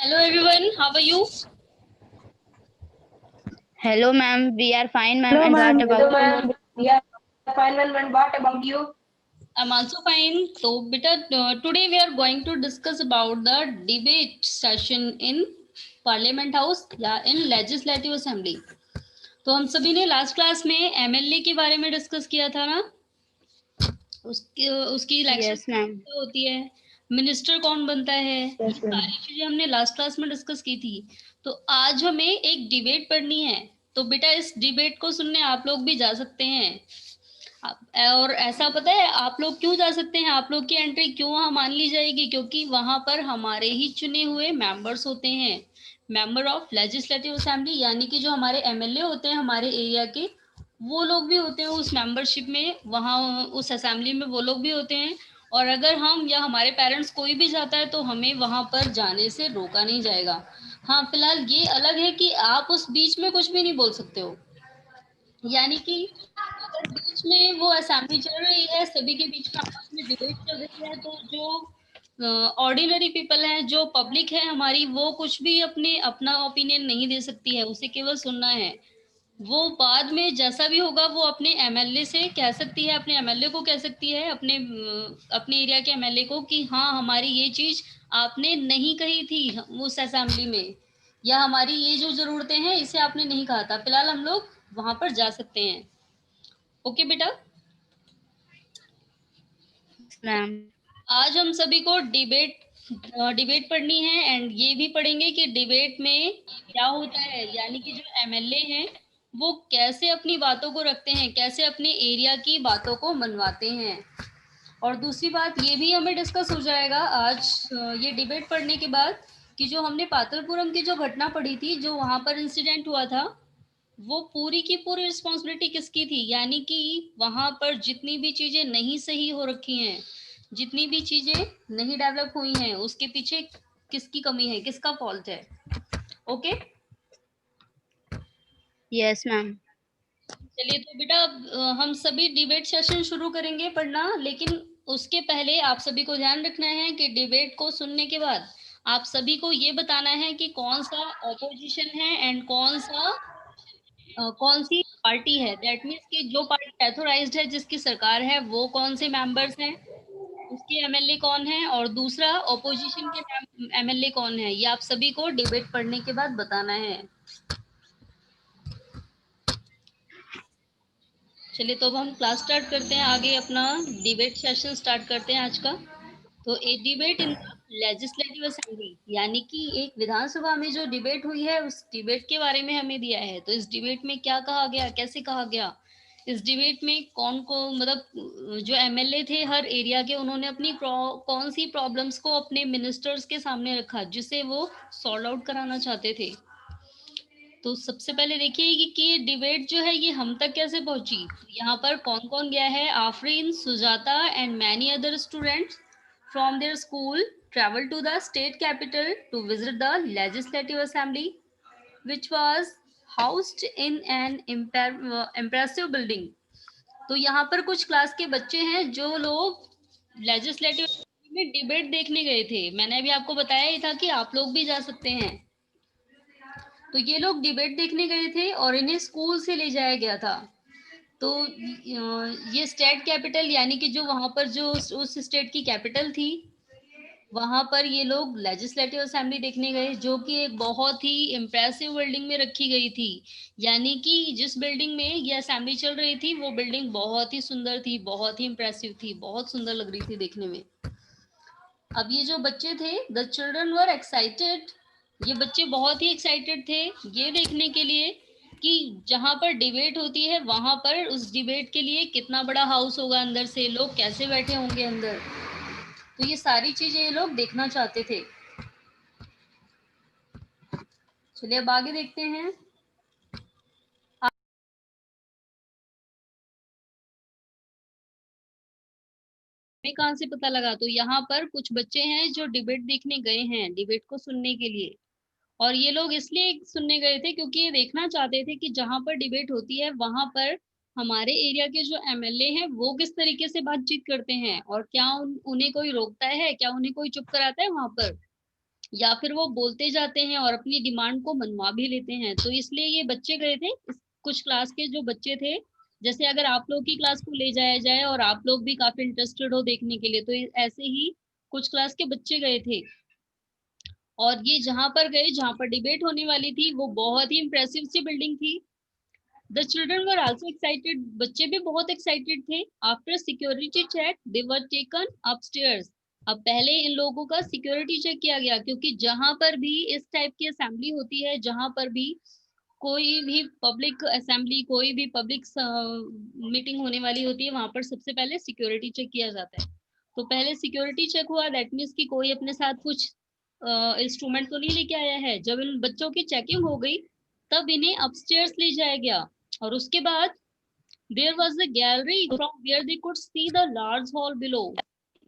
Hello everyone, how are you? Hello, ma'am. We are fine, ma'am. Hello, And what ma'am. about Hello, you? ma'am. We are fine, ma'am. And what about you? I'm also fine. So, beta, today we are going to discuss about the debate session in Parliament House या in Legislative Assembly. तो हम सभी ने last class में MLA के बारे में discuss किया था ना, उसकी उसकी इलेक्शन Yes, ma'am. होती है, मिनिस्टर कौन बनता है, ये Yes, ma'am. सारी चीजें हमने लास्ट क्लास में डिस्कस की थी। तो आज हमें एक डिबेट पढ़नी है। तो बेटा इस डिबेट को सुनने आप लोग भी जा सकते हैं। और ऐसा पता है आप लोग क्यों जा सकते हैं, आप लोग की एंट्री क्यों वहां मान ली जाएगी, क्योंकि वहां पर हमारे ही चुने हुए मेंबर्स होते हैं, मेंबर ऑफ लेजिस्लेटिव असेंबली, यानी कि जो हमारे एमएलए होते हैं हमारे एरिया के, वो लोग भी होते हैं उस मेंबरशिप में, वहाँ उस असेंबली में वो लोग भी होते हैं। और अगर हम या हमारे पेरेंट्स कोई भी जाता है तो हमें वहां पर जाने से रोका नहीं जाएगा। हाँ, फिलहाल ये अलग है कि आप उस बीच में कुछ भी नहीं बोल सकते हो, यानी कि अगर बीच में वो असेंबली चल रही है, सभी के बीच में आपस में डिबेट चल रही है, तो जो ऑर्डिनरी पीपल है, जो पब्लिक है हमारी, वो कुछ भी अपने अपना ओपिनियन नहीं दे सकती है, उसे केवल सुनना है। वो बाद में जैसा भी होगा वो अपने एमएलए से कह सकती है, अपने एमएलए को कह सकती है, अपने एरिया के एमएलए को कि हाँ हमारी ये चीज आपने नहीं कही थी उस असेंबली में, या हमारी ये जो जरूरतें हैं इसे आपने नहीं कहा था। फिलहाल हम लोग वहां पर जा सकते हैं। ओके बेटा। Yes, ma'am. आज हम सभी को डिबेट पढ़नी है, एंड ये भी पढ़ेंगे कि डिबेट में क्या होता है, यानी कि जो एमएलए हैं वो कैसे अपनी बातों को रखते हैं, कैसे अपने एरिया की बातों को मनवाते हैं। और दूसरी बात ये भी हमें डिस्कस हो जाएगा आज ये डिबेट पढ़ने के बाद, कि जो हमने पातलपुरम की जो घटना पढ़ी थी, जो वहां पर इंसिडेंट हुआ था, वो पूरी की पूरी रिस्पॉन्सिबिलिटी किसकी थी, यानी कि वहां पर जितनी भी चीजें नहीं सही हो रखी हैं, जितनी भी चीजें नहीं डेवलप हुई हैं, उसके पीछे किसकी कमी है, किसका फॉल्ट है। ओके। Yes, ma'am. चलिए तो बेटा अब, हम सभी डिबेट सेशन शुरू करेंगे पढ़ना, लेकिन उसके पहले आप सभी को ध्यान रखना है कि डिबेट को सुनने के बाद आप सभी को ये बताना है कि कौन सा ऑपोजिशन है एंड कौन सी पार्टी है, दैट मीन्स कि जो पार्टी एथोराइज्ड है, जिसकी सरकार है, वो कौन से मेंबर्स हैं, उसके एमएलए कौन है, और दूसरा ऑपोजिशन के एमएलए कौन है, ये आप सभी को डिबेट पढ़ने के बाद बताना है। चलिए तो अब हम क्लास स्टार्ट करते हैं, आगे अपना डिबेट सेशन स्टार्ट करते हैं आज का। तो ए डिबेट इन लेजिस्लेटिव असेंबली, यानी कि एक विधानसभा में जो डिबेट हुई है उस डिबेट के बारे में हमें दिया है। तो इस डिबेट में क्या कहा गया, कैसे कहा गया, इस डिबेट में कौन को मतलब जो एमएलए थे हर एरिया के, उन्होंने अपनी कौन सी प्रॉब्लम्स को अपने मिनिस्टर्स के सामने रखा जिसे वो सॉल्व आउट कराना चाहते थे। तो सबसे पहले देखिए कि ये डिबेट जो है ये हम तक कैसे पहुंची। यहाँ पर कौन कौन गया है, Afreen, Sujata and many other students from their school traveled to the state capital to visit the legislative assembly, which was housed in an impressive building. तो यहाँ पर कुछ क्लास के बच्चे हैं जो लोग लेजिस्लेटिव में डिबेट देखने गए थे। मैंने अभी आपको बताया ही था कि आप लोग भी जा सकते हैं। तो ये लोग डिबेट देखने गए थे और इन्हें स्कूल से ले जाया गया था। तो ये स्टेट कैपिटल, यानी कि जो वहां पर जो उस स्टेट की कैपिटल थी, वहां पर ये लोग लेजिस्लेटिव असेंबली देखने गए, जो कि एक बहुत ही इम्प्रेसिव बिल्डिंग में रखी गई थी। यानी कि जिस बिल्डिंग में ये असेंबली चल रही थी वो बिल्डिंग बहुत ही सुंदर थी, बहुत ही इम्प्रेसिव थी, बहुत सुंदर लग रही थी देखने में। अब ये जो बच्चे थे, द चिल्ड्रन वर एक्साइटेड, ये बच्चे बहुत ही एक्साइटेड थे ये देखने के लिए कि जहां पर डिबेट होती है वहां पर उस डिबेट के लिए कितना बड़ा हाउस होगा, अंदर से लोग कैसे बैठे होंगे अंदर। तो ये सारी चीजें ये लोग देखना चाहते थे। चलिए अब आगे देखते हैं। हमें कहाँ से पता लगा, तो यहाँ पर कुछ बच्चे हैं जो डिबेट देखने गए हैं, डिबेट को सुनने के लिए। और ये लोग इसलिए सुनने गए थे क्योंकि ये देखना चाहते थे कि जहां पर डिबेट होती है वहां पर हमारे एरिया के जो एमएलए हैं वो किस तरीके से बातचीत करते हैं, और क्या उन्हें कोई रोकता है, क्या उन्हें कोई चुप कराता है वहां पर। या फिर वो बोलते जाते हैं और अपनी डिमांड को मनवा भी लेते हैं। तो इसलिए ये बच्चे गए थे, कुछ क्लास के जो बच्चे थे, जैसे अगर आप लोग की क्लास को ले जाया जाए और आप लोग भी काफी इंटरेस्टेड हो देखने के लिए, तो ऐसे ही कुछ क्लास के बच्चे गए थे। और ये जहां पर गए, जहां पर डिबेट होने वाली थी, वो बहुत ही इंप्रेसिव सी बिल्डिंग थी। The children were also excited, बच्चे भी बहुत एक्साइटेड थे। After security check they were taken upstairs. अब पहले इन लोगों का सिक्योरिटी चेक किया गया, क्योंकि जहां पर भी इस टाइप की असेंबली होती है, जहां पर भी कोई भी पब्लिक असेंबली, कोई भी पब्लिक मीटिंग होने वाली होती है, वहां पर सबसे पहले सिक्योरिटी चेक किया जाता है। तो पहले सिक्योरिटी चेक हुआ, दैट मीन्स कि कोई अपने साथ कुछ इंस्ट्रूमेंट तो नहीं लेके आया है। जब इन बच्चों की चेकिंग हो गई, तब इन्हें अपस्टेयर्स ले जाया गया। और उसके बाद there was a gallery from where they could see the large hall below.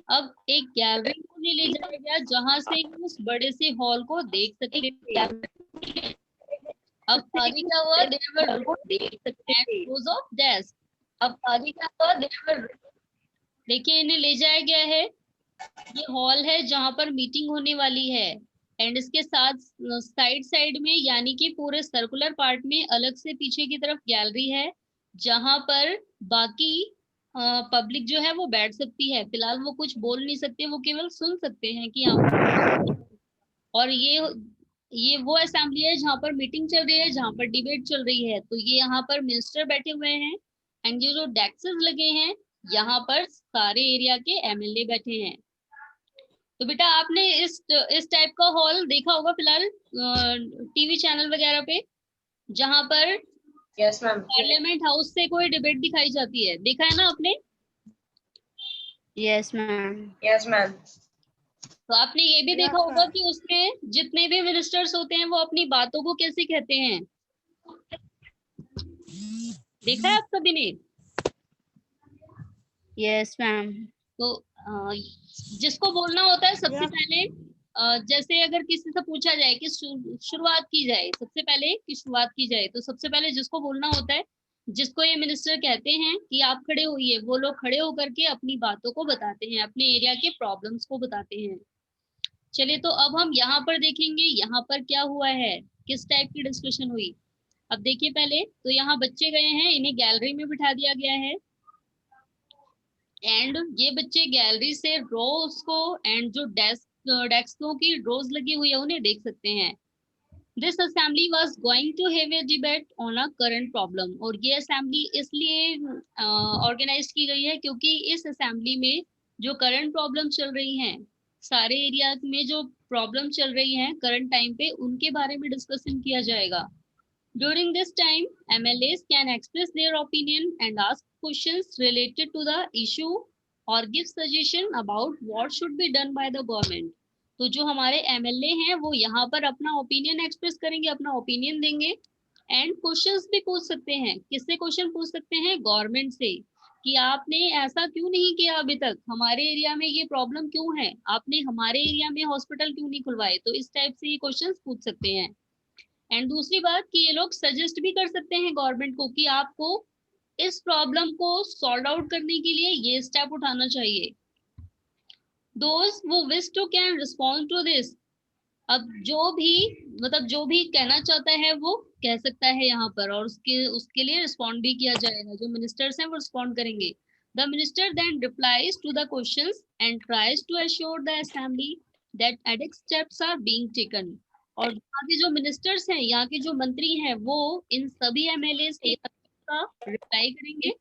अब एक गैलरी को ले जाया गया, जहां से उस बड़े से हॉल को देख सकते थे। अब आगे क्या हुआ, there were rows of desk. अब आगे क्या हुआ, देयर वर, देखिए इन्हें ले जाया गया है, ये हॉल है जहां पर मीटिंग होने वाली है। एंड इसके साथ साइड साइड में, यानी कि पूरे सर्कुलर पार्ट में अलग से पीछे की तरफ गैलरी है, जहां पर बाकी पब्लिक जो है वो बैठ सकती है। फिलहाल वो कुछ बोल नहीं सकते, वो केवल सुन सकते हैं कि यहाँ। और ये वो असेंबली है जहाँ पर मीटिंग चल रही है, जहाँ पर डिबेट चल रही है। तो ये यहाँ पर मिनिस्टर बैठे हुए हैं, एंड ये जो डेस्क लगे हैं, यहाँ पर सारे एरिया के एमएलए बैठे हैं। तो बेटा आपने इस टाइप का हॉल देखा होगा फिलहाल टीवी चैनल वगैरह पे, जहां पर Yes, ma'am. पार्लियामेंट हाउस से कोई डिबेट दिखाई जाती है, देखा है ना आपने? Yes, ma'am. Yes, ma'am. तो आपने ये भी देखा होगा कि उसमें जितने भी मिनिस्टर्स होते हैं वो अपनी बातों को कैसे कहते हैं, देखा है आप सभी ने? Yes, ma'am. तो जिसको बोलना होता है सबसे पहले, जैसे अगर किसी से पूछा जाए कि शुरुआत की जाए, सबसे पहले की शुरुआत की जाए, तो सबसे पहले जिसको बोलना होता है, जिसको ये मिनिस्टर कहते हैं कि आप खड़े होइए, वो लोग खड़े होकर के अपनी बातों को बताते हैं, अपने एरिया के प्रॉब्लम्स को बताते हैं। चलिए, तो अब हम यहाँ पर देखेंगे यहाँ पर क्या हुआ है, किस टाइप की डिस्कशन हुई। अब देखिए, पहले तो यहाँ बच्चे गए हैं, इन्हें गैलरी में बिठा दिया गया है, एंड ये बच्चे गैलरी से रोज को, एंड जो डेस्कों की रोज लगी हुई है उन्हें देख सकते हैं। This assembly was going to have a debate on a current problem. और ये असेंबली इसलिए ऑर्गेनाइज की गई है क्योंकि इस असेंबली में जो करंट प्रॉब्लम चल रही हैं, सारे एरिया में जो प्रॉब्लम चल रही हैं करंट टाइम पे, उनके बारे में डिस्कशन किया जाएगा। During this time, MLAs can express their opinion and ask questions related to the issue or give suggestion about what should be done by the government. तो जो हमारे एमएलए हैं वो यहाँ पर अपना ओपिनियन एक्सप्रेस करेंगे, अपना ओपिनियन देंगे, एंड क्वेश्चंस भी पूछ सकते हैं। किससे क्वेश्चन पूछ सकते हैं? गवर्नमेंट से, कि आपने ऐसा क्यों नहीं किया अभी तक, हमारे एरिया में ये प्रॉब्लम क्यों है, आपने हमारे एरिया में हॉस्पिटल क्यों नहीं खुलवाए। तो इस टाइप से ये क्वेश्चंस पूछ सकते हैं। एंड दूसरी बात कि ये लोग सजेस्ट भी कर सकते हैं गवर्नमेंट को कि आपको इस प्रॉब्लम को सॉल्व आउट करने के लिए ये स्टेप उठाना चाहिए। Those who wish to can respond to this. अब जो भी, मतलब जो भी कहना चाहता है वो कह सकता है यहाँ पर, और उसके लिए रिस्पॉन्ड भी किया जाएगा। जो मिनिस्टर्स हैं वो रिस्पॉन्ड करेंगे। The minister then replies to the questions and tries to assure the assembly that adequate steps are being taken. और यहाँ के जो मिनिस्टर्स हैं, यहाँ के जो मंत्री हैं, वो इन सभी एमएलए के का रिप्लाई करेंगे,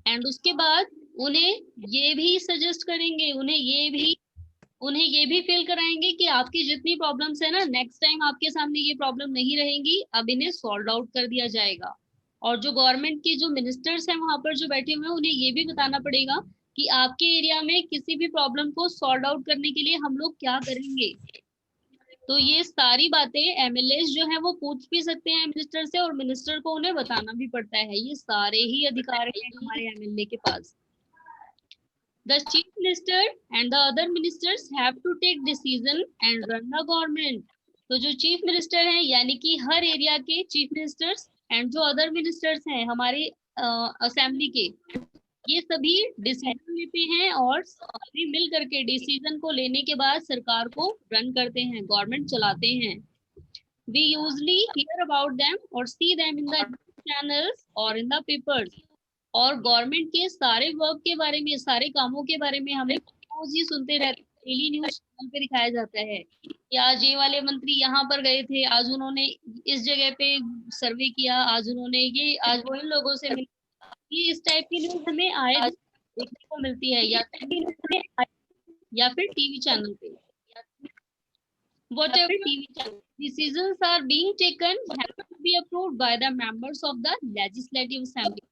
एंड उसके बाद उन्हें ये भी सजेस्ट करेंगे, उन्हें ये भी फील कराएंगे कि आपकी जितनी प्रॉब्लम्स है ना, नेक्स्ट टाइम आपके सामने ये प्रॉब्लम नहीं रहेंगी, अब इन्हें सॉल्व आउट कर दिया जाएगा। और जो गवर्नमेंट के जो मिनिस्टर्स हैं वहां पर जो बैठे हुए हैं, उन्हें ये भी बताना पड़ेगा कि आपके एरिया में किसी भी प्रॉब्लम को सॉल्व आउट करने के लिए हम लोग क्या करेंगे। तो ये सारी बातें एमएलए जो है वो पूछ भी सकते हैं मिनिस्टर से, और मिनिस्टर को उन्हें बताना भी पड़ता है। ये सारे ही अधिकार हैं हमारे एमएलए के पास। The chief minister and the other ministers have to take decision and run the government. तो जो चीफ मिनिस्टर हैं, यानी कि हर एरिया के चीफ मिनिस्टर्स, एंड जो अदर मिनिस्टर्स हैं हमारे असेंबली के, ये सभी डिसीजन लेते हैं और सभी मिल करके डिसीजन को लेने के बाद सरकार को रन करते हैं, गवर्नमेंट चलाते हैं। We usually hear about them or see them in the channels or in the papers. और गवर्नमेंट के सारे वर्क के बारे में, सारे कामों के बारे में हमें रोज ही सुनते रहते हैं, डेली न्यूज चैनल पे दिखाया जाता है कि आज ये वाले मंत्री यहाँ पर गए थे, आज उन्होंने इस जगह पे सर्वे किया, आज उन्होंने ये, आज वो इन लोगों से मिले। ये इस टाइप की न्यूज हमें आए दिन देखने को मिलती है, या फिर टीवी चैनल पे। Whatever decisions are being taken have to be approved by the members of the legislative assembly.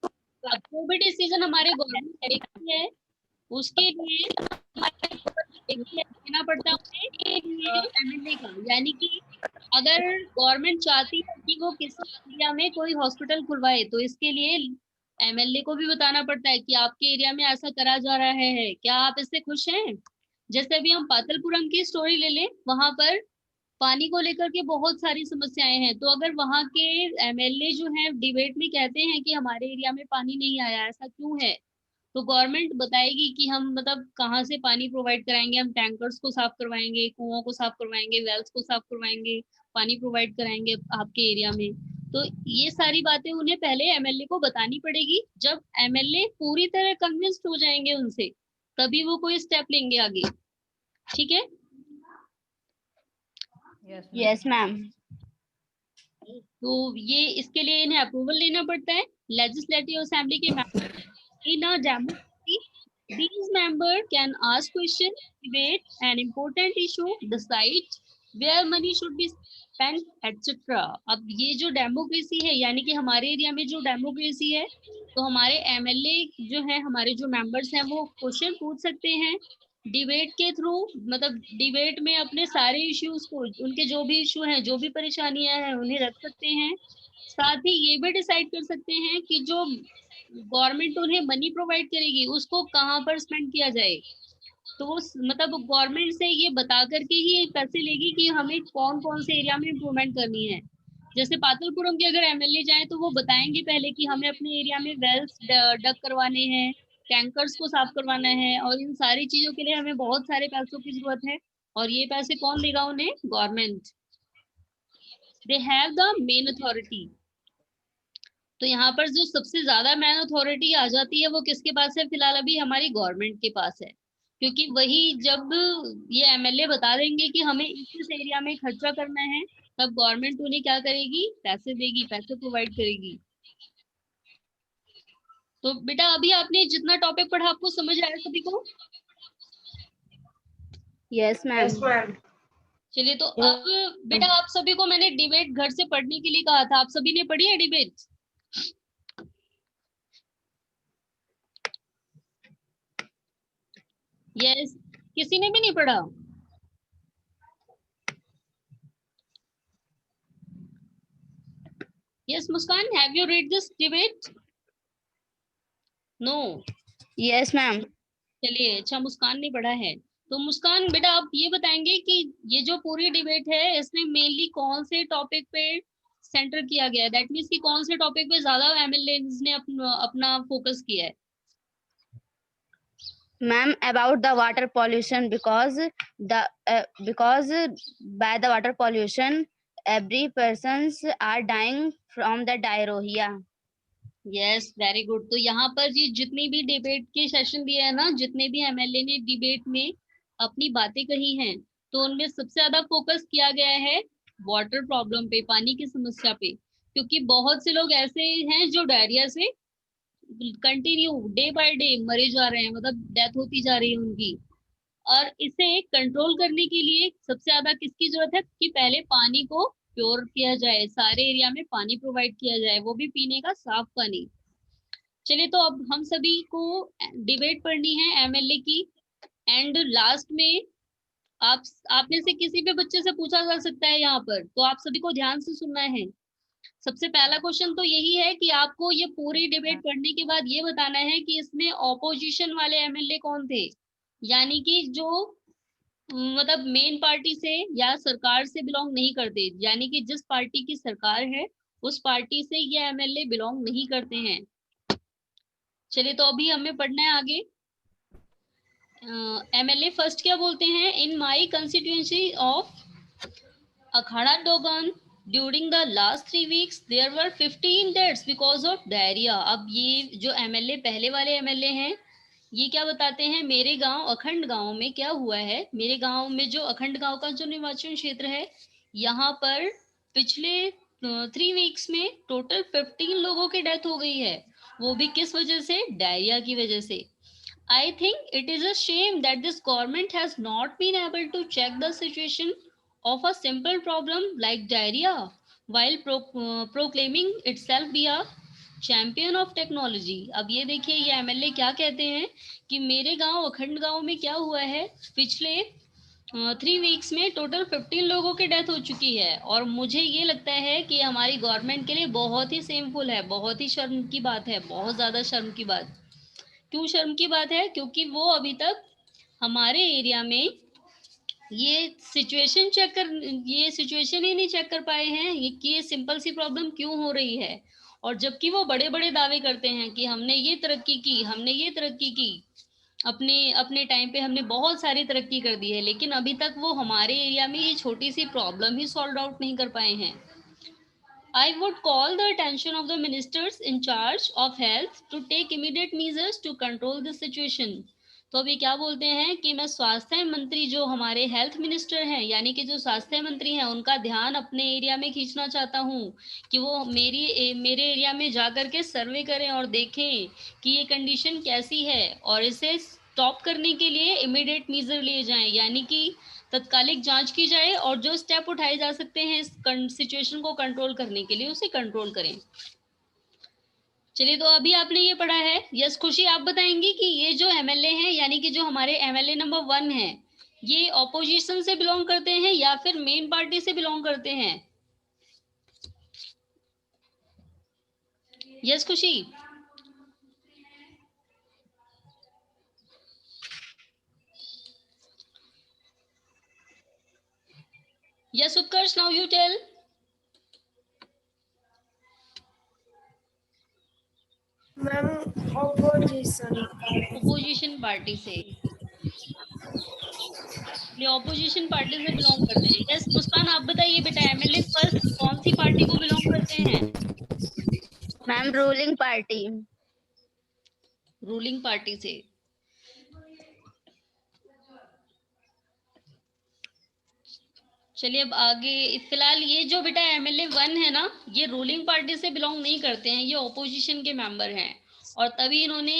अब जो भी डिसीजन हमारे गवर्नमेंट लेती है उसके लिए देना पड़ता है एमएलए का, यानी कि अगर गवर्नमेंट चाहती है कि वो किसी एरिया में कोई हॉस्पिटल खुलवाए तो इसके लिए एमएलए को भी बताना पड़ता है कि आपके एरिया में ऐसा करा जा रहा है, क्या आप इससे खुश हैं। जैसे अभी हम पातलपुरम की स्टोरी ले लें, वहां पर पानी को लेकर के बहुत सारी समस्याएं हैं, तो अगर वहां के एमएलए जो है डिबेट में कहते हैं कि हमारे एरिया में पानी नहीं आया, ऐसा क्यों है, तो गवर्नमेंट बताएगी कि हम मतलब कहाँ से पानी प्रोवाइड कराएंगे, हम टैंकर्स को साफ करवाएंगे, कुओं को साफ करवाएंगे, वेल्स को साफ करवाएंगे, पानी प्रोवाइड कराएंगे आपके एरिया में। तो ये सारी बातें उन्हें पहले एमएलए को बतानी पड़ेगी। जब एमएलए पूरी तरह कन्विंस्ड हो जाएंगे उनसे, तभी वो कोई स्टेप लेंगे आगे। ठीक है। Yes ma'am. तो ये इसके लिए इन्हें अप्रूवल लेना पड़ता है लेजिस्लेटिव असेंबली के member. In a democracy these members can ask question, debate an important issue, decide where money should be spent, etc. अब ये जो डेमोक्रेसी है, यानी कि हमारे एरिया में जो डेमोक्रेसी है, तो हमारे एमएलए जो है, हमारे जो मेंबर्स हैं, वो क्वेश्चन पूछ सकते हैं डिबेट के थ्रू, मतलब डिबेट में अपने सारे इश्यूज को, उनके जो भी इशू हैं, जो भी परेशानियां हैं, उन्हें रख सकते हैं। साथ ही ये भी डिसाइड कर सकते हैं कि जो गवर्नमेंट उन्हें मनी प्रोवाइड करेगी उसको कहाँ पर स्पेंड किया जाए। तो वो मतलब गवर्नमेंट से ये बता करके ही पैसे लेगी कि हमें कौन कौन से एरिया में इम्प्रूवमेंट करनी है। जैसे पातलपुरम के अगर एमएलए जाए तो वो बताएंगे पहले कि हमें अपने एरिया में वेल्स डग करवाने हैं, टैंकर्स को साफ करवाना है, और इन सारी चीजों के लिए हमें बहुत सारे पैसों की जरूरत है, और ये पैसे कौन देगा उन्हें? Government. They have the main authority. तो यहाँ पर जो सबसे ज्यादा मैन अथॉरिटी आ जाती है वो किसके पास है? फिलहाल अभी हमारी गवर्नमेंट के पास है, क्योंकि वही जब ये एमएलए बता देंगे कि हमें इस एरिया में खर्चा करना है, तब गवर्नमेंट उन्हें क्या करेगी? पैसे देगी, पैसे प्रोवाइड करेगी। तो बेटा अभी आपने जितना टॉपिक पढ़ा आपको समझ आया सभी को? Yes ma'am. चलिए, तो अब बेटा आप सभी को मैंने डिबेट घर से पढ़ने के लिए कहा था, आप सभी ने पढ़ी है डिबेट? यस, किसी ने भी नहीं पढ़ा? Yes Muskaan, have you read this debate? No. Yes ma'am. चलिए, अच्छा मुस्कान ने पढ़ा है। तो मुस्कान बेटा आप ये बताएंगे कि ये जो पूरी डिबेट है इसमें मेनली कौन से टॉपिक पे सेंटर किया गया है, दैट मीन्स कि कौन से टॉपिक पे ज्यादा एमएलए ने अपना फोकस किया है? Ma'am, about the water pollution, because by the water pollution every persons are dying from the diarrhea. Yes, very good. तो यहाँ पर जी जितनी भी डिबेट के सेशन दिए हैं ना, जितने भी एमएलए ने डिबेट में अपनी बातें कही हैं, तो उनमें सबसे ज्यादा फोकस किया गया है वाटर प्रॉब्लम पे, पानी की समस्या पे, क्योंकि बहुत से लोग ऐसे हैं जो डायरिया से कंटिन्यू डे बाय डे मरे जा रहे हैं, मतलब डेथ होती जा रही है उनकी। और इसे कंट्रोल करने के लिए सबसे ज्यादा किसकी जरूरत है? कि पहले पानी को प्योर किया जाए, सारे एरिया में पानी प्रोवाइड किया जाए, वो भी पीने का साफ पानी। चलिए, तो अब हम सभी को डिबेट पढ़नी है एमएलए की, एंड लास्ट में आप में से किसी भी बच्चे से पूछा जा सकता है यहाँ पर, तो आप सभी को ध्यान से सुनना है। सबसे पहला क्वेश्चन तो यही है कि आपको ये पूरी डिबेट पढ़ने के बाद ये बताना है कि इसमें ऑपोजिशन वाले एमएलए कौन थे, यानी कि जो मतलब मेन पार्टी से या सरकार से बिलोंग नहीं करते, यानी कि जिस पार्टी की सरकार है उस पार्टी से ये एमएलए बिलोंग नहीं करते हैं। चलिए तो अभी हमें पढ़ना है आगे। एमएलए फर्स्ट क्या बोलते हैं, इन माई कंस्टिट्यूएंसी ऑफ अखाड़ा डोगन during the last 3 weeks there were 15 deaths because of diarrhoea. अब ये जो एमएलए पहले वाले एमएलए हैं, ये क्या बताते हैं, मेरे गांव अखंड गांव में क्या हुआ है, मेरे गांव में जो अखंड गांव का जो निर्वाचन क्षेत्र है, यहाँ पर पिछले 3 weeks में टोटल 15 लोगों की डेथ हो गई है। वो भी किस वजह से, डायरिया की वजह से। I think it is a shame that this government has not been able to check the situation of a simple problem like diarrhea while proclaiming itself be a champion of technology. अब ये देखिए ये MLA क्या कहते हैं कि मेरे गांव अखंड गांव में क्या हुआ है, पिछले 3 weeks में टोटल 15 लोगों की डेथ हो चुकी है, और मुझे ये लगता है कि हमारी गवर्नमेंट के लिए बहुत ही सेमफुल है, बहुत ही शर्म की बात है, बहुत ज्यादा शर्म की बात। क्यों शर्म की बात है, क्योंकि वो अभी तक हमारे एरिया में ये सिचुएशन ही नहीं चेक कर पाए हैं कि ये सिंपल सी प्रॉब्लम क्यों हो रही है। और जबकि वो बड़े बड़े दावे करते हैं कि हमने ये तरक्की की, हमने ये तरक्की की, अपने अपने टाइम पे हमने बहुत सारी तरक्की कर दी है, लेकिन अभी तक वो हमारे एरिया में ये छोटी सी प्रॉब्लम ही सॉल्व आउट नहीं कर पाए हैं। I would call the attention of the ministers in charge of health to take immediate measures to control this situation। तो अभी क्या बोलते हैं कि मैं स्वास्थ्य मंत्री, जो हमारे हेल्थ मिनिस्टर हैं, यानी कि जो स्वास्थ्य मंत्री हैं, उनका ध्यान अपने एरिया में खींचना चाहता हूँ कि वो मेरे एरिया में जाकर के सर्वे करें और देखें कि ये कंडीशन कैसी है, और इसे स्टॉप करने के लिए इमीडिएट मीजर लिए जाएं, यानी कि तत्कालिक जांच की जाए और जो स्टेप उठाए जा सकते हैं इस सिचुएशन को कंट्रोल करने के लिए, उसे कंट्रोल करें। चलिए तो अभी आपने ये पढ़ा है। यस खुशी, आप बताएंगी कि ये जो एमएलए हैं, यानी कि जो हमारे एमएलए नंबर 1 है, ये ऑपोजिशन से बिलोंग करते हैं या फिर मेन पार्टी से बिलोंग करते हैं? Yes Khushi. Yes Utkarsh, now you tell. Ma'am opposition party से, ये ऑपोजिशन पार्टी से बिलोंग करते हैं। यस मुस्कान, आप बताइए बेटा, एमएलए फर्स्ट कौन सी पार्टी को बिलोंग करते हैं? Ma'am ruling party. Ruling party से। चलिए अब आगे, फिलहाल ये जो बेटा एमएलए 1 है ना, ये रूलिंग पार्टी से बिलोंग नहीं करते हैं, ये ऑपोजिशन के मेंबर हैं, और तभी इन्होंने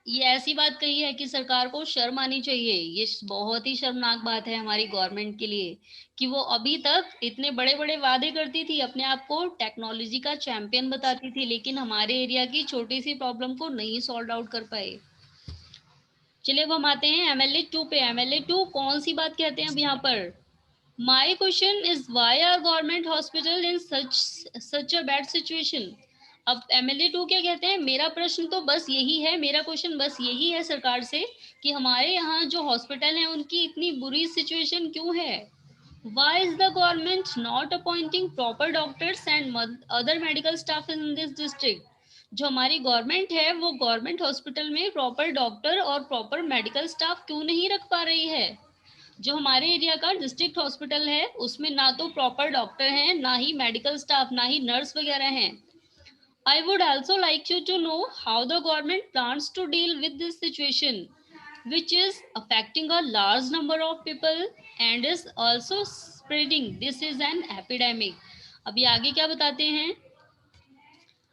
ये ऐसी बात कही है कि सरकार को शर्म आनी चाहिए। ये बहुत ही शर्मनाक बात है हमारी गवर्नमेंट के लिए कि वो अभी तक इतने बड़े बड़े वादे करती थी, अपने आप को टेक्नोलॉजी का चैंपियन बताती थी, लेकिन हमारे एरिया की छोटी सी प्रॉब्लम को नहीं सॉल्व आउट कर पाए। चलिए अब हम आते हैं एमएलए 2 पे। एमएलए 2 कौन सी बात कहते हैं अब यहाँ पर, My question is why are government hospital in such a bad situation? अब एमएलए 2 क्या कहते हैं, मेरा प्रश्न तो बस यही है, मेरा क्वेश्चन बस यही है सरकार से कि हमारे यहाँ जो हॉस्पिटल हैं उनकी इतनी बुरी सिचुएशन क्यों है? Why is the government not appointing proper doctors and other medical staff in this district? जो हमारी गवर्नमेंट है वो गवर्नमेंट हॉस्पिटल में प्रॉपर डॉक्टर और प्रॉपर मेडिकल स्टाफ क्यों नहीं रख पा रही है? जो हमारे एरिया का डिस्ट्रिक्ट हॉस्पिटल है उसमें ना तो प्रॉपर डॉक्टर हैं, ना ही मेडिकल स्टाफ, ना ही नर्स वगैरह हैं। I would also like you to know how the government plans to deal with this situation, which is affecting a large number of people and is also spreading. This is an epidemic. अभी आगे क्या बताते हैं,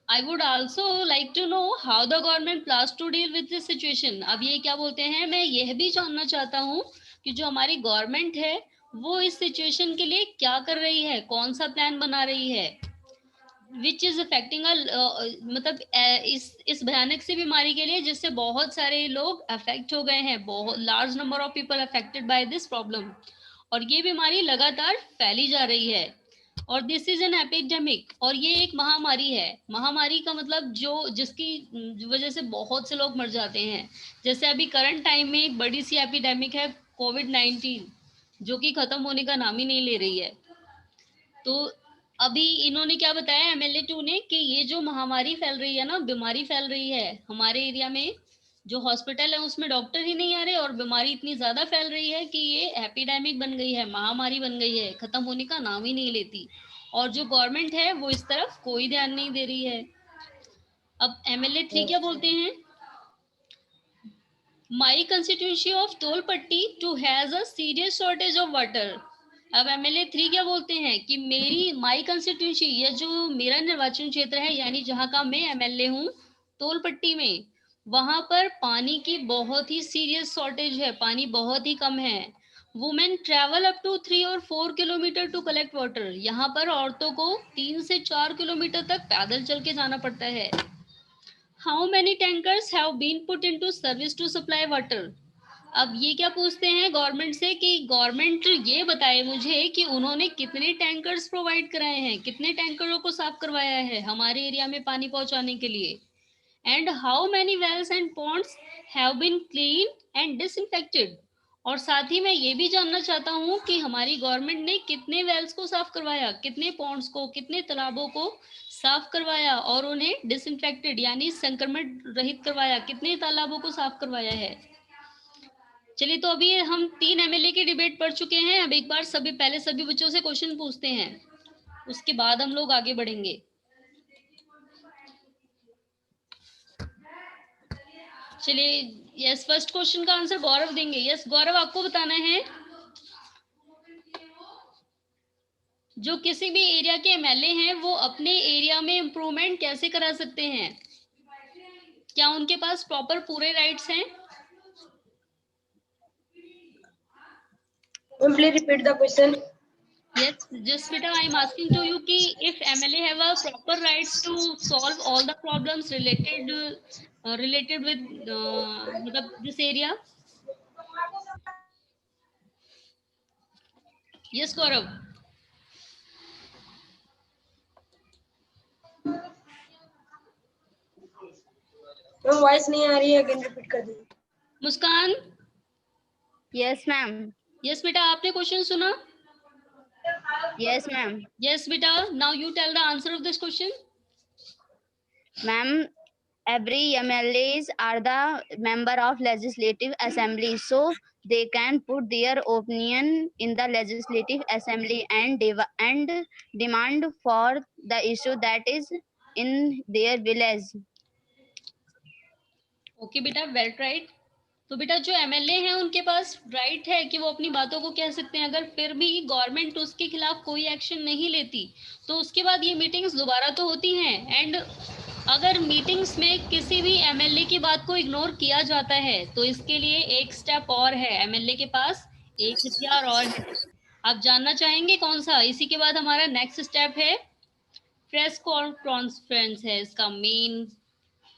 I would also like to know how the government plans to deal with this situation. अब ये क्या बोलते हैं, मैं यह भी जानना चाहता हूँ कि जो हमारी गवर्नमेंट है वो इस सिचुएशन के लिए क्या कर रही है, कौन सा प्लान बना रही है, विच इज अफेक्टिंग मतलब इस भयानक सी बीमारी के लिए जिससे बहुत सारे लोग अफेक्ट हो गए हैं, बहुत large number of people affected by this problem, और ये बीमारी लगातार फैली जा रही है, और दिस इज एन एपिडेमिक, और ये एक महामारी है। महामारी का मतलब जो जिसकी वजह से बहुत से लोग मर जाते हैं, जैसे अभी करंट टाइम में एक बड़ी सी एपिडेमिक है कोविड-19, जो कि खत्म होने का नाम ही नहीं ले रही है। तो अभी इन्होंने क्या बताया एमएलए 2 ने कि ये जो महामारी फैल रही है ना, बीमारी फैल रही है हमारे एरिया में, जो हॉस्पिटल है उसमें डॉक्टर ही नहीं आ रहे और बीमारी इतनी ज्यादा फैल रही है कि ये एपिडेमिक बन गई है, महामारी बन गई है, खत्म होने का नाम ही नहीं लेती। और जो गवर्नमेंट है वो इस तरफ कोई ध्यान नहीं दे रही है। अब एमएलए 3 क्या बोलते हैं? My constituency of Tolpatti too has a serious shortage of water. अब एमएलए 3 क्या बोलते हैं कि मेरी माई कंस्टिट्यूंसी, ये जो मेरा निर्वाचन क्षेत्र है यानी जहां का मैं एमएलए हूँ, तोलपट्टी में, वहां पर पानी की बहुत ही सीरियस शॉर्टेज है, पानी बहुत ही कम है। वुमेन ट्रेवल अप टू 3 और 4 किलोमीटर टू कलेक्ट वाटर। यहाँ पर औरतों को 3 से 4 किलोमीटर तक पैदल चल के जाना पड़ता है। How many tankers have been put into service to supply water. अब ये क्या पूछते हैं गवर्नमेंट से कि गवर्नमेंट ये बताए मुझे कि उन्होंने कितने टैंकर्स प्रोवाइड कराए हैं, कितने टैंकरों को साफ करवाया है हमारे एरिया में पानी पहुंचाने के लिए। And how many wells and ponds have been clean and disinfected. और साथ ही मैं ये भी जानना चाहता हूँ कि हमारी गवर्नमेंट ने कितने वेल्स को साफ करवाया, कितने पॉन्ड्स को, कितने तालाबों को साफ करवाया और उन्हें डिसइंफेक्टेड यानी संक्रमण रहित करवाया, कितने तालाबों को साफ करवाया है। चलिए, तो अभी हम 3 एमएलए की डिबेट पढ़ चुके हैं। अब एक बार सभी बच्चों से क्वेश्चन पूछते हैं, उसके बाद हम लोग आगे बढ़ेंगे। चलिए, यस, फर्स्ट क्वेश्चन का आंसर गौरव देंगे। यस गौरव, आपको बताना है जो किसी भी एरिया के एमएलए हैं वो अपने एरिया में इम्प्रूवमेंट कैसे करा सकते हैं, क्या उनके पास प्रॉपर पूरे राइट्स हैं? Please repeat the question. Yes, just beta, I am asking to you कि if MLA have a proper rights to solve all the problems related with मतलब this area. Yes, Gaurav. Ma'am voice नहीं आ रही है, again repeat कर दीजिए। मुस्कान। Yes ma'am. Yes बेटा, आपने question सुना? Yes ma'am. यस बेटा, now you tell the answer of this question. Ma'am, every MLAs are the member of legislative assembly, so they can put their opinion in the legislative assembly and demand for the issue that is in their village. Okay बेटा, well right. तो बेटा जो MLA हैं उनके पास right है कि वो अपनी बातों को कह सकते हैं। अगर फिर भी गवर्नमेंट उसके खिलाफ कोई एक्शन नहीं लेती तो उसके बाद ये मीटिंग्स दोबारा तो होती हैं। एंड अगर मीटिंग्स में किसी भी एमएलए की बात को इग्नोर किया जाता है तो इसके लिए एक स्टेप और है, एमएलए के पास एक हथियार और है। आप जानना चाहेंगे कौन सा? इसी के बाद हमारा नेक्स्ट स्टेप है प्रेस कॉन्फ्रेंस, है इसका मेन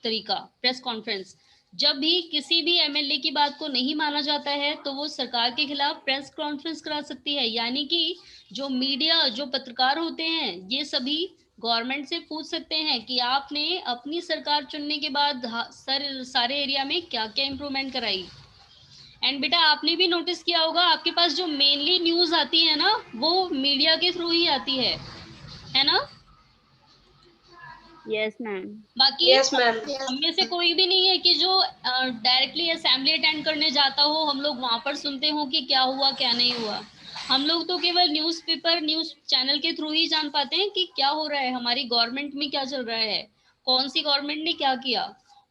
तरीका, प्रेस कॉन्फ्रेंस। जब भी किसी भी एमएलए की बात को नहीं माना जाता है तो वो सरकार के खिलाफ प्रेस कॉन्फ्रेंस करा सकती है, यानी कि जो मीडिया, जो पत्रकार होते हैं, ये सभी गवर्नमेंट से पूछ सकते हैं कि आपने अपनी सरकार चुनने के बाद सारे एरिया में क्या क्या इम्प्रूवमेंट कराई। एंड बेटा, आपने भी नोटिस किया होगा आपके पास जो मेनली न्यूज आती है ना, वो मीडिया के थ्रू ही आती है ना? Yes ma'am. बाकी यस मैम। हम में से कोई भी नहीं है कि जो डायरेक्टली असेंबली अटेंड करने जाता हो, हम लोग वहां पर सुनते हो कि क्या हुआ क्या नहीं हुआ। हम लोग तो केवल न्यूज़पेपर, न्यूज चैनल के थ्रू ही जान पाते हैं कि क्या हो रहा है, हमारी गवर्नमेंट में क्या चल रहा है, कौन सी गवर्नमेंट ने क्या किया।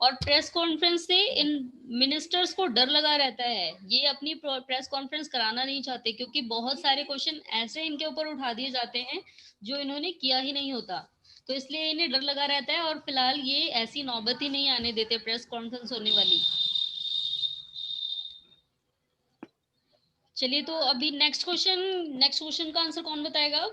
और प्रेस कॉन्फ्रेंस से इन मिनिस्टर्स को डर लगा रहता है, ये अपनी प्रेस कॉन्फ्रेंस कराना नहीं चाहते क्योंकि बहुत सारे क्वेश्चन ऐसे इनके ऊपर उठा दिए जाते हैं जो इन्होंने किया ही नहीं होता, तो इसलिए इन्हें डर लगा रहता है। और फिलहाल ये ऐसी नौबत ही नहीं आने देते प्रेस कॉन्फ्रेंस होने वाली। चलिए, तो अभी नेक्स्ट क्वेश्चन का आंसर कौन बताएगा?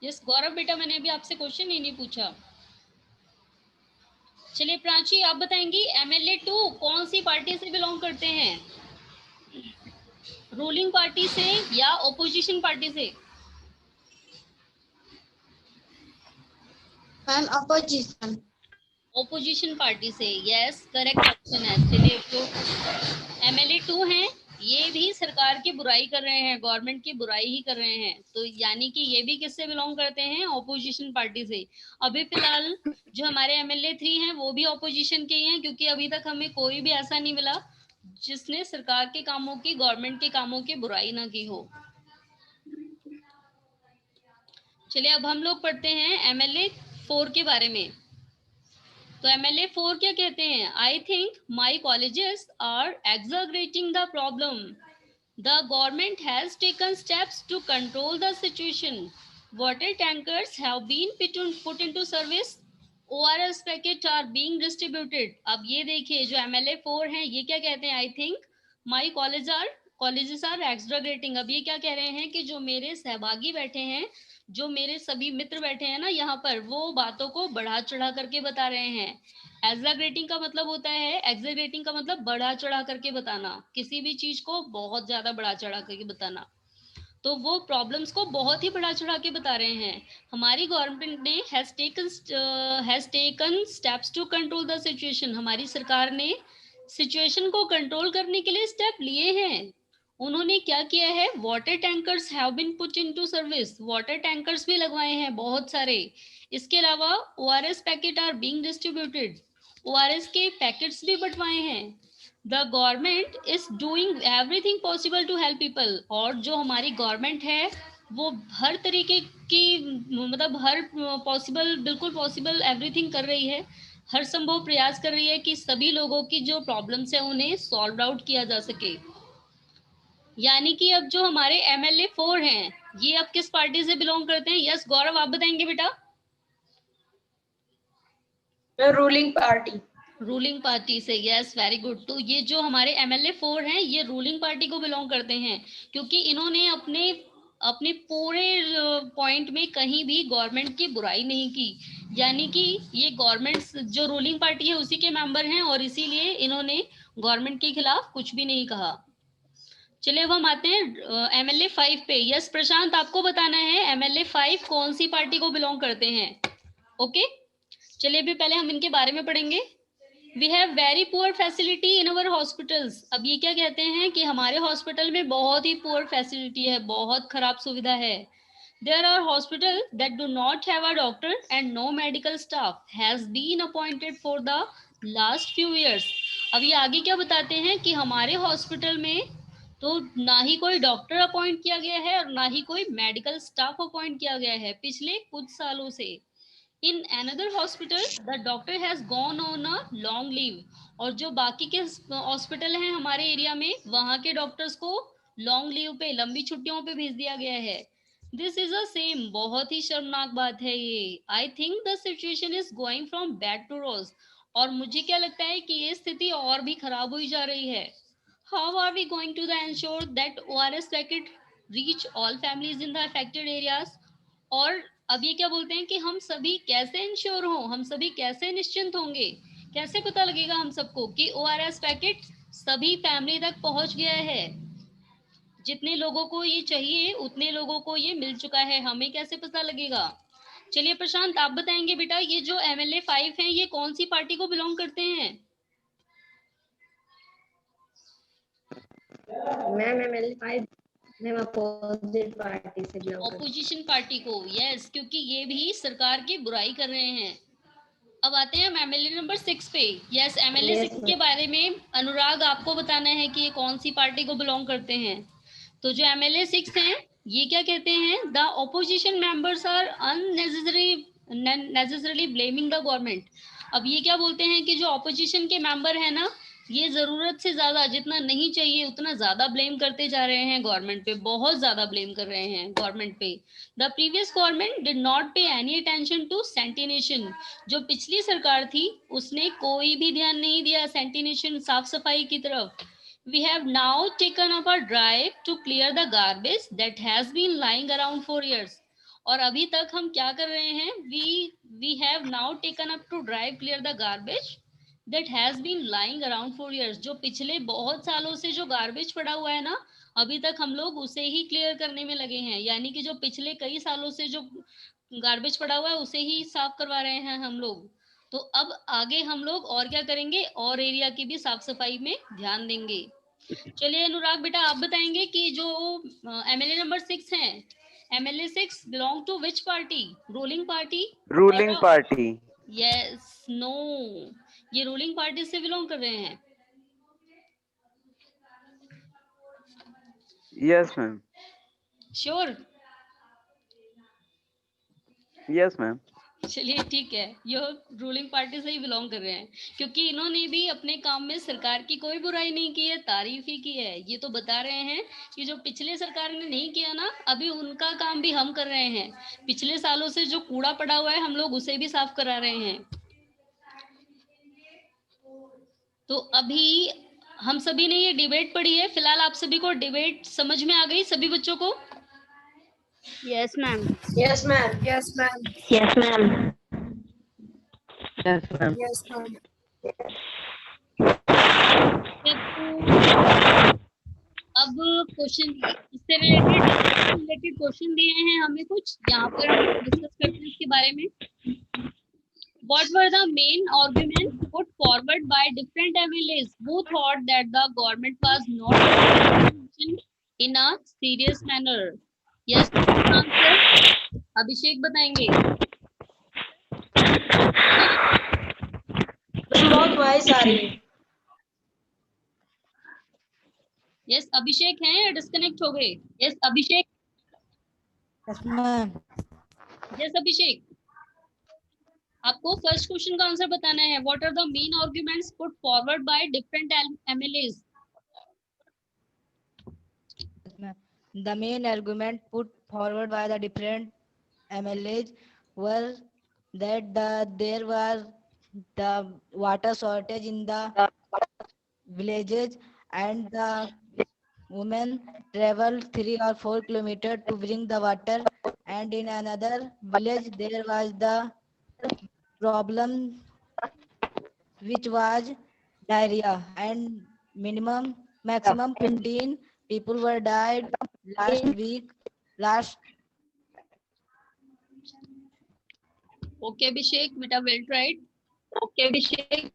यस गौरव बेटा, मैंने अभी आपसे क्वेश्चन ही नहीं पूछा। चलिए प्राची, आप बताएंगी एमएलए 2 कौन सी पार्टी से बिलोंग करते हैं, रूलिंग पार्टी से या ओपोजिशन पार्टी से? Ma'am opposition. ओपोजिशन पार्टी से, यस करेक्ट ऑप्शन है। चलिए, जो एमएलए 2 हैं ये भी सरकार की बुराई कर रहे हैं, गवर्नमेंट की बुराई ही कर रहे हैं। तो यानी कि ये भी किससे बिलोंग करते हैं? ऑपोजिशन पार्टी से। अभी फिलहाल जो हमारे एमएलए 3 हैं वो भी ऑपोजिशन के ही हैं, क्योंकि अभी तक हमें कोई भी ऐसा नहीं मिला जिसने सरकार के कामों की, गवर्नमेंट के कामों की बुराई ना की हो। चलिए अब हम लोग पढ़ते हैं एमएलए 4 के बारे में। तो एमएलए 4 क्या कहते हैं? I think my colleagues are exaggerating the problem. The government has taken steps to control the situation. Water tankers have been put into service. ORS packet are being distributed. अब ये देखिए जो एमएलए 4 हैं ये क्या कहते हैं? I think my colleagues are exaggerating. अब ये क्या कह रहे हैं कि जो मेरे सहभागी बैठे हैं, जो मेरे सभी मित्र बैठे हैं ना यहाँ पर, वो बातों को बढ़ा चढ़ा करके बता रहे हैं। एग्जैगरेटिंग का मतलब होता है, एग्जैगरेटिंग का मतलब बढ़ा चढ़ा करके बताना, किसी भी चीज को बहुत ज्यादा बढ़ा चढ़ा करके बताना। तो वो प्रॉब्लम्स को बहुत ही बढ़ा चढ़ा के बता रहे हैं। हमारी गवर्नमेंट ने has taken steps to control the situation. हमारी सरकार ने सिचुएशन को कंट्रोल करने के लिए स्टेप लिए हैं। उन्होंने क्या किया है? Water tankers have been put into service. Water tankers भी लगवाए हैं बहुत सारे। इसके अलावा ORS packet are being distributed. ORS के पैकेट्स भी बंटवाए हैं। The government is doing everything possible to help people. और जो हमारी गवर्नमेंट है वो हर तरीके की, मतलब हर पॉसिबल, बिल्कुल पॉसिबल एवरीथिंग कर रही है, हर संभव प्रयास कर रही है कि सभी लोगों की जो प्रॉब्लम्स है उन्हें सॉल्व आउट किया जा सके। यानी कि अब जो हमारे एमएलए 4 हैं ये अब किस पार्टी से बिलोंग करते हैं? यस गौरव, आप बताएंगे बेटा। Ruling party. रूलिंग पार्टी से, यस वेरी गुड। तो ये जो हमारे एमएलए 4 हैं ये रूलिंग पार्टी को बिलोंग करते हैं, क्योंकि इन्होंने अपने अपने पूरे पॉइंट में कहीं भी गवर्नमेंट की बुराई नहीं की। यानी कि ये गवर्नमेंट जो रूलिंग पार्टी है उसी के मेंबर हैं, और इसीलिए इन्होंने गवर्नमेंट के खिलाफ कुछ भी नहीं कहा। चलिए अब हम आते हैं एमएलए 5 पे। यस प्रशांत, आपको बताना है एमएलए 5 कौन सी पार्टी को बिलोंग करते हैं। ओके, चलिए अभी पहले हम इनके बारे में पढ़ेंगे। We have very poor facility in our hospitals. अब ये क्या कहते हैं कि हमारे हॉस्पिटल में बहुत ही पुअर फैसिलिटी है, बहुत खराब सुविधा है। There are hospitals that do not have a doctor and no medical staff has been appointed for the last few years. अब ये आगे क्या बताते हैं कि हमारे हॉस्पिटल में तो ना ही कोई डॉक्टर अपॉइंट किया गया है और ना ही कोई मेडिकल स्टाफ अपॉइंट किया गया है पिछले कुछ सालों से। In another hospital the doctor has gone on a long leave. और जो बाकी के हॉस्पिटल हैं हमारे एरिया में, वहां के डॉक्टर्स को लॉन्ग लीव पे, लंबी छुट्टियों पे भेज दिया गया है। दिस इज अ सेम, बहुत ही शर्मनाक बात है ये। I think the situation is going from bad to worse. और मुझे क्या लगता है कि ये स्थिति और भी खराब हुई जा रही है। How are we going to the ensure that ORS packet reach all families in the affected areas. और अब ये क्या बोलते हैं कि हम सभी कैसे इंश्योर हो, हम सभी कैसे निश्चिंत होंगे, कैसे पता लगेगा हम सबको कि ORS पैकेट सभी फैमिली तक पहुंच गया है, जितने लोगों को ये चाहिए उतने लोगों को ये मिल चुका है, हमें कैसे पता लगेगा? चलिए प्रशांत, आप बताएंगे बेटा ये जो एमएलए 5 हैं ये कौन सी पार्टी को बिलोंग करते हैं? Ma'am MLA 5 ma'am opposite party से बिलोंग करते ऑपोजिशन पार्टी को, यस, क्योंकि ये भी सरकार की बुराई कर रहे हैं। अब आते हैं हम एमएलए नंबर 6 पे। यस एमएलए 6 के बारे में अनुराग आपको बताना है कि ये कौन सी पार्टी को बिलोंग करते हैं। तो जो एमएलए 6 हैं ये क्या कहते हैं? The opposition members are unnecessarily blaming the government. अब ये क्या बोलते हैं कि जो ऑपोजिशन के मेंबर है ना, ये जरूरत से ज्यादा, जितना नहीं चाहिए उतना ज्यादा ब्लेम करते जा रहे हैं गवर्नमेंट पे, बहुत ज्यादा ब्लेम कर रहे हैं गवर्नमेंट पे। The previous government did not पे एनी अटेंशन टू सैनिटेशन। जो पिछली सरकार थी उसने कोई भी ध्यान नहीं दिया सैनिटेशन, साफ सफाई की तरफ। We have now taken up a drive to clear the garbage that has been lying around for years. और अभी तक हम क्या कर रहे हैं? We have now taken up to drive clear the garbage that has been lying around for years. जो पिछले बहुत सालों से जो गार्बेज पड़ा हुआ है ना, अभी तक हम लोग उसे ही क्लियर करने में लगे हैं। यानी कि जो पिछले कई सालों से जो गार्बेज पड़ा हुआ है उसे ही साफ करवा रहे हैं हम लोग। तो अब आगे हम लोग और क्या करेंगे? और एरिया की भी साफ सफाई में ध्यान देंगे। चलिए अनुराग बेटा, आप बताएंगे कि जो एमएलए नंबर 6 है, MLA 6 belong to which party? Ruling party? Ruling party. Yes, no, ये रूलिंग पार्टी से बिलोंग कर रहे हैं। Yes ma'am. Sure? Yes ma'am. चलिए ठीक है, ये रूलिंग पार्टी से ही बिलोंग कर रहे हैं, क्योंकि इन्होंने भी अपने काम में सरकार की कोई बुराई नहीं की है, तारीफ ही की है। ये तो बता रहे हैं कि जो पिछले सरकार ने नहीं किया ना, अभी उनका काम भी हम कर रहे हैं। पिछले सालों से जो कूड़ा पड़ा हुआ है, हम लोग उसे भी साफ करा रहे हैं। तो अभी हम सभी ने ये डिबेट पढ़ी है। फिलहाल आप सभी को डिबेट समझ में आ गई, सभी बच्चों को? Yes, ma'am. Yes, ma'am. Yes, ma'am. Yes, ma'am. Yes ma'am. Yes, ma'am. अब क्वेश्चन इससे रिलेटेड क्वेश्चन दिए हैं हमें कुछ, यहाँ पर हम डिस्कस करते हैं इसके बारे में। What were the main arguments put forward by different MLAs who thought that the government was not taking action in a serious manner? Yes, answer अभिषेक बताएंगे। बहुत वॉइस आ रही है। यस अभिषेक हैं या डिस्कनेक्ट हो गए? Yes Abhishek. Yes, ma'am. Yes Abhishek, आपको first question का आंसर बताना है। What are the main arguments put forward by different MLAs? The main argument put forward by the different MLAs were that there was the water shortage in the villages and the women travel 3 or 4 kilometers to bring the water, and in another village there was the problem which was diarrhea, and maximum 15 people were died last okay Abhishek बेटा, well tried. Okay अभिषेक,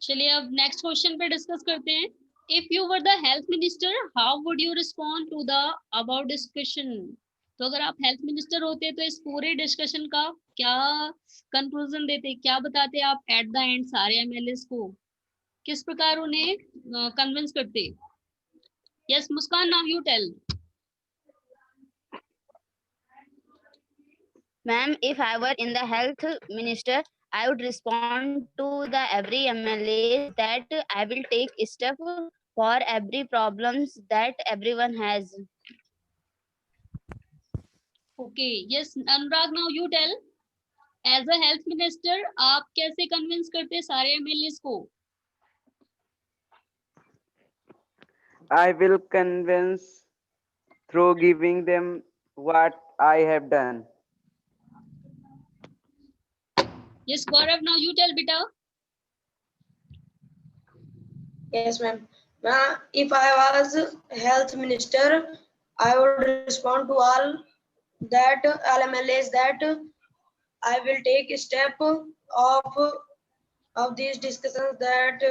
चलिए अब next question पे discuss करते हैं। If you were the health minister, how would you respond to the about discussion? तो अगर आप health minister होते तो इस पूरे डिस्कशन का क्या कंक्लूजन देते, क्या बताते आप एट द एंड सारे एमएलएस को? किस प्रकार उन्हें कन्विंस करते? Yes Muskaan, now you tell. Ma'am, if I were in the health minister, I would respond to the every MLA that I will take step for every problems that everyone has. Okay yes Anurag, now you tell. As a health minister आप कैसे convince करते सारे MLAs को? I will convince through giving them what I have done. Yes, Gaurav, now you tell beta. Yes, ma'am. If I was health minister, I would respond to all MLAs that I will take a step of these discussions that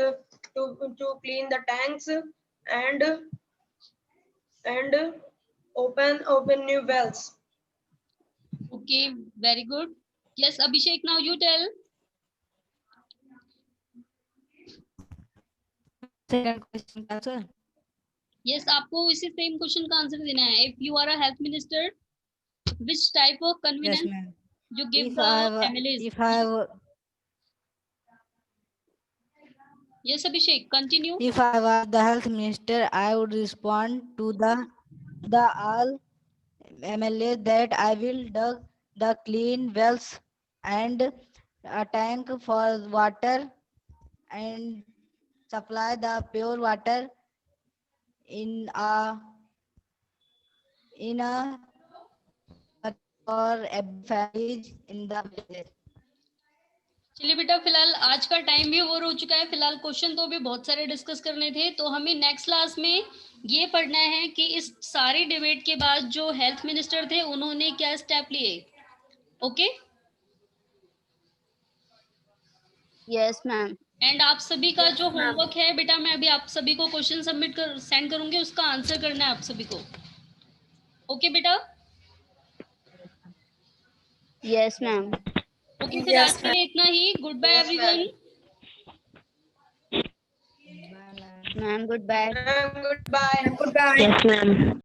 to clean the tanks and open new wells. Okay, very good. Yes, Abhishek, now you tell. second question answer. Yes, आपको इसी same question का answer देना है। If you are a health minister, which type of convenience Yes, ma'am. you give If the I were- MLAs? if I were- Yes, Abhishek, continue. If I was the health minister, I would respond to the all MLAs that I will dig the clean wells and a tank for water and supply the pure water in a for every families in the village. चलिए बेटा, फिलहाल आज का time भी over हो चुका है। फिलहाल क्वेश्चन तो भी बहुत सारे डिस्कस करने थे, तो हमें नेक्स्ट क्लास में ये पढ़ना है कि इस सारी डिबेट के बाद जो हेल्थ मिनिस्टर थे उन्होंने क्या स्टेप लिए। Okay Yes, ma'am. एंड आप सभी का जो होमवर्क है बेटा, मैं अभी आप सभी को क्वेश्चन सेंड करूंगी, उसका आंसर करना है आप सभी को। ओके बेटा? Yes, ma'am. ओके, फिर आज के लिए इतना ही। Goodbye everyone. Ma'am, goodbye. Ma'am, goodbye. Yes, ma'am.